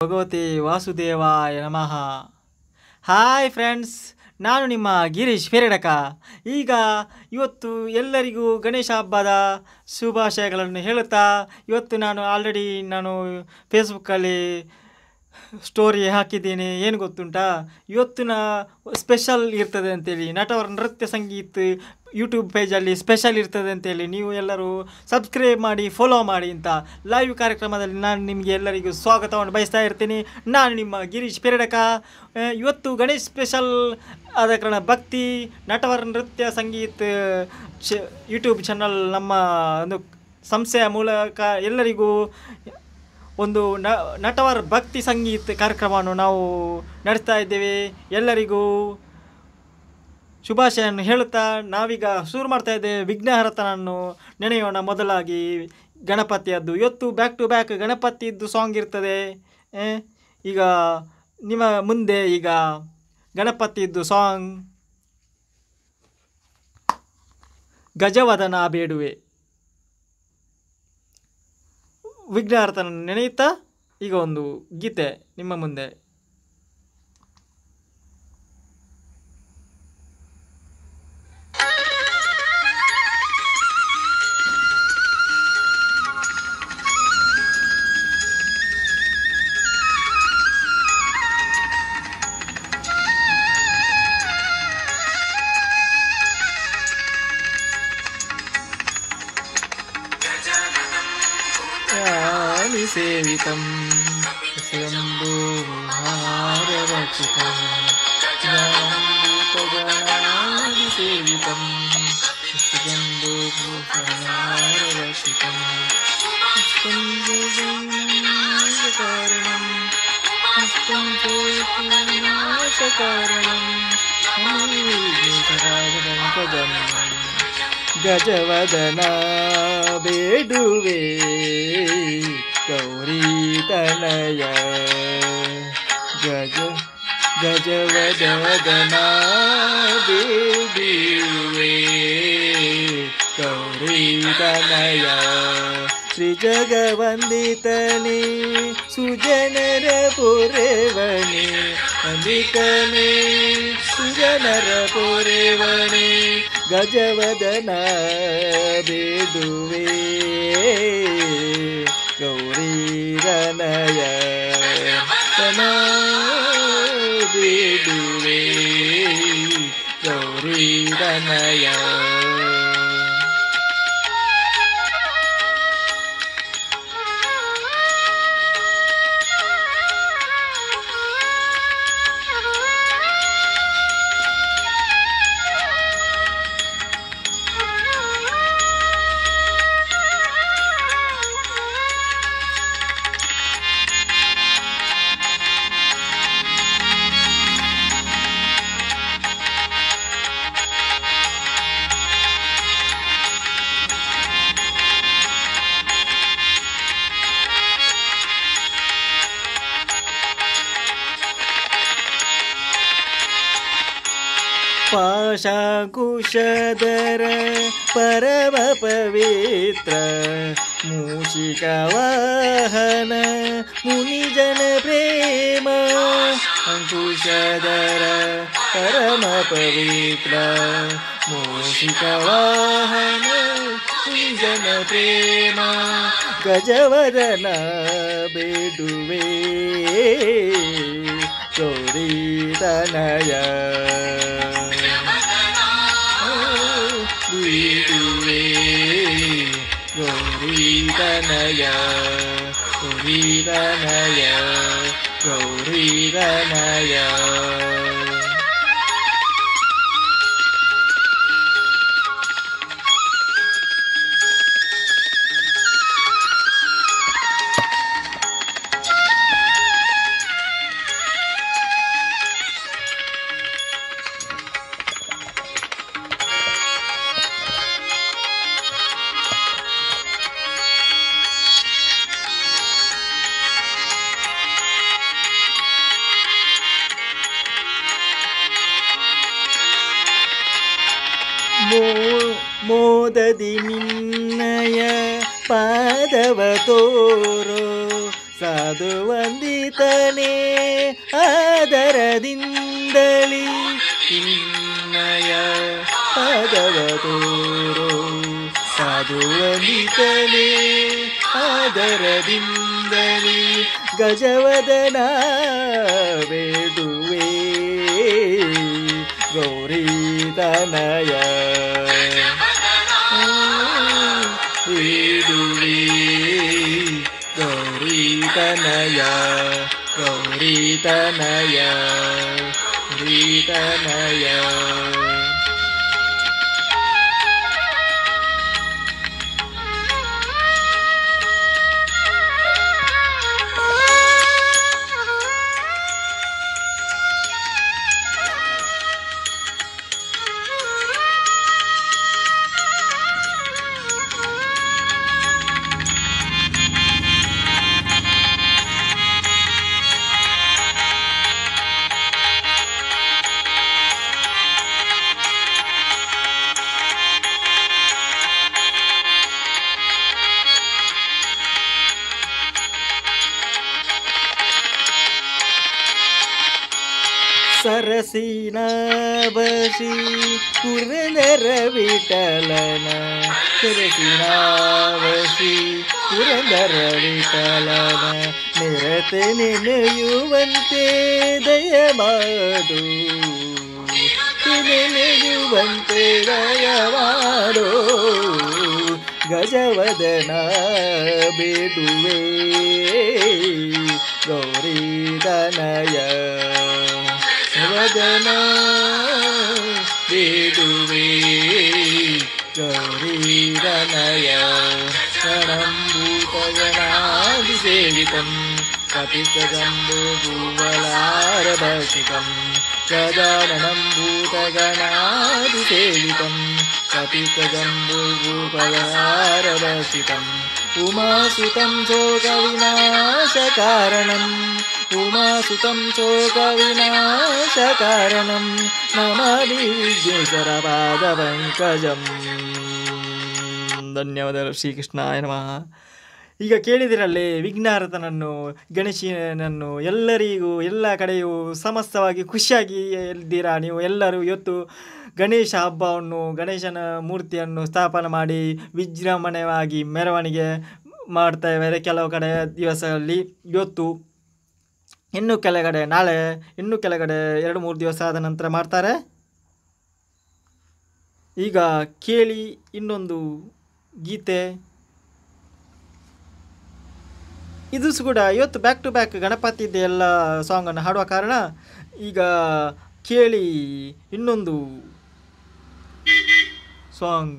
ಭಗವತಿ ವಾಸುದೇವಾಯ ನಮಃ. Hi friends, ನಾನು ನಿಮ್ಮ ಗಿರೀಶ್ ಪೆರಡಕ. ಈಗ ಇವತ್ತು ಎಲ್ಲರಿಗೂ ಗಣೇಶ ಹಬ್ಬದ ಶುಭಾಶಯಗಳನ್ನು ಹೇಳುತ್ತಾ, ಇವತ್ತು ನಾನು ಫೇಸ್ಬುಕ್ಕಲ್ಲಿ ಸ್ಟೋರಿ ಹಾಕಿದ್ದೇನೆ. ಏನು ಗೊತ್ತುಂಟಾ, ಇವತ್ತಿನ ಸ್ಪೆಷಲ್ ಇರ್ತದೆ ಅಂತೇಳಿ, ನಟವರ ನೃತ್ಯ ಸಂಗೀತ ಯೂಟ್ಯೂಬ್ ಪೇಜಲ್ಲಿ ಸ್ಪೆಷಲ್ ಇರ್ತದೆ ಅಂತೇಳಿ ನೀವು ಎಲ್ಲರೂ ಸಬ್ಸ್ಕ್ರೈಬ್ ಮಾಡಿ, ಫಾಲೋ ಮಾಡಿ ಅಂತ ಲೈವ್ ಕಾರ್ಯಕ್ರಮದಲ್ಲಿ ನಾನು ನಿಮಗೆ ಎಲ್ಲರಿಗೂ ಸ್ವಾಗತವನ್ನು ಬಯಸ್ತಾ ಇರ್ತೀನಿ. ನಾನು ನಿಮ್ಮ ಗಿರೀಶ್ ಪೆರಡಕ. ಇವತ್ತು ಗಣೇಶ್ ಸ್ಪೆಷಲ್ ಆದ ಕಾರಣ ಭಕ್ತಿ ನಟವರ ನೃತ್ಯ ಸಂಗೀತ ಯೂಟ್ಯೂಬ್ ಚಾನಲ್ ನಮ್ಮ ಒಂದು ಸಂಸ್ಥೆಯ ಮೂಲಕ ಎಲ್ಲರಿಗೂ ಒಂದು ನಟವರ ಭಕ್ತಿ ಸಂಗೀತ ಕಾರ್ಯಕ್ರಮವನ್ನು ನಾವು ನಡೆಸ್ತಾ ಇದ್ದೇವೆ. ಎಲ್ಲರಿಗೂ ಶುಭಾಶಯನ್ನು ಹೇಳುತ್ತಾ ನಾವೀಗ ಶುರು ಮಾಡ್ತಾ ಇದ್ದೇವೆ. ವಿಘ್ನಹರತನನ್ನು ನೆನೆಯೋಣ. ಮೊದಲಾಗಿ ಗಣಪತಿಯದ್ದು ಇವತ್ತು ಬ್ಯಾಕ್ ಟು ಬ್ಯಾಕ್ ಗಣಪತಿಯದ್ದು ಸಾಂಗ್ ಇರ್ತದೆ. ಈಗ ನಿಮ್ಮ ಮುಂದೆ ಈಗ ಗಣಪತಿಯದ್ದು ಸಾಂಗ್ ಗಜವದನ ಬೇಡುವೆ. ವಿಘ್ನಹರತನ ನೆನೆಯುತ್ತಾ ಈಗ ಒಂದು ಗೀತೆ ನಿಮ್ಮ ಮುಂದೆ. ಸೇವಿತಂ ಸೇವಿತಂ ಗಜವದನ ಬೇಡುವೆ ಗೌರಿ ತನಯ ಗಜವದನ ಬೇಡುವೆ ಗೌರಿ ತನಯ ಶ್ರೀ ಜಗವಂದಿತನೇ ಸುಜನರ ಪುರೇವನೇ ವಂದಿತನೇ ಸುಜನರ ಪುರೇವನೇ ಗಜವದನ ಬೇಡುವೆ ಗೌರಿ ತನಯ ತನ ಬೇಡುವೆ ಗೌರಿ ತನಯ. ಪಾಶಾಂಕುಶಧರ ಪರಮ ಪವಿತ್ರ ಮೂಷಿಕ ವಾಹನ ಮುನಿಜನ ಪ್ರೇಮ ಅಂಕುಶಧರ ಪರಮ ಪವಿತ್ರ ಮೂಷಿಕ ವಾಹನ ಮುನಿಜನ ಪ್ರೇಮ ಗಜವದನ ಬೇಡುವೆ ಗೌರಿ ತನಯ ಬೇಡುವೆ ಗೌರಿ ತನಯ ಗೌರಿ ತನಯ ಗೌರಿ ತನಯ. ಮೋದದಿ ನಿನ್ನಯ ಪಾದವ ತೋರೋ ಸಾಧು ಸಾಧು ವಂದಿತನೇ ಆದರದಿಂದಲಿ ಚಿನ್ಮಯ ಪದವ ತೋರೋ ಸಾಧು ವಂದಿತನೇ ಆದರದಿಂದಲಿ ಗಜವದನ ಬೇಡುವೆ ಗೌರೀತನಯ ಬೇಡುವೆ ಗೌರೀತನಯ ಗೌರೀತನಯ ಗೌರೀತನಯ. ಸರಸಿನ ಬಸಿ ಪುರಂದರ ವಿಠಲನ ಸರಸಿನ ಬಸಿ ಪುರಂದರ ವಿಠಲನ ನಿರತೆ ನೆನೆಯುವಂತೆ ದಯಮಾಡು ನೆನೆಯುವಂತೆ ದಯಮಾಡು ಗಜವದನ ಬೇಡುವೆ ಗೌರೀತನಯ ವದನ ಬೇಡುವೆ ಗೌರೀತನಯ ಕ್ಷಣಂಭೂತಗಣಾದಿಸೇವಿತಂ ಕಪಿತಜಂಬೂಭುವಲಾರಭಕ್ಷಿತಂ ಗಜಾನನಂ ಭೂತಗಣಾದಿಸೇವಿತಂ ಕಪಿತಜಂಬೂಭುವಲಾರಭಕ್ಷಿತಂ ಉಮಾಸುತಂ ಶೋಕವಿನಾಶಕಾರಣಂ ಉಮಾಸುತಂ ಶೋಕವಿನಾಶಕಾರಣಂ ನಮಾಮಿ ವಿಘ್ನೇಶ್ವರ ಪಾದಪಂಕಜಂ. ಧನ್ಯವಾದಗಳು. ಶ್ರೀಕೃಷ್ಣಾಯ ನಮಃ. ಈಗ ಕೇಳಿದಿರಲ್ಲೇ ವಿಘ್ನಹರ್ತನನ್ನು ಗಣೇಶನನ್ನು ಎಲ್ಲರಿಗೂ ಎಲ್ಲ ಕಡೆಯೂ ಸಮಸ್ತವಾಗಿ ಖುಷಿಯಾಗಿ ಇದ್ದೀರಾ ನೀವು ಎಲ್ಲರೂ. ಇವತ್ತು ಗಣೇಶ ಹಬ್ಬವನ್ನು ಗಣೇಶನ ಮೂರ್ತಿಯನ್ನು ಸ್ಥಾಪನೆ ಮಾಡಿ ವಿಜೃಂಭಣೆಯಾಗಿ ಮೆರವಣಿಗೆ ಮಾಡ್ತಾ ಇದ್ದಾರೆ ಕೆಲವು ಕಡೆ ದಿವಸದಲ್ಲಿ. ಇವತ್ತು ಇನ್ನು ಕೆಳಗಡೆ ನಾಳೆ ಇನ್ನು ಕೆಳಗಡೆ 2-3 ದಿವಸ ಆದ ನಂತರ ಮಾಡ್ತಾರೆ. ಈಗ ಕೇಳಿ ಇನ್ನೊಂದು ಗೀತೆ. ಇದು ಕೂಡ ಇವತ್ತು ಬ್ಯಾಕ್ ಟು ಬ್ಯಾಕ್ ಗಣಪತಿದ್ದು ಎಲ್ಲ ಸಾಂಗನ್ನು ಹಾಡುವ ಕಾರಣ ಈಗ ಕೇಳಿ ಇನ್ನೊಂದು ಸಾಂಗ್.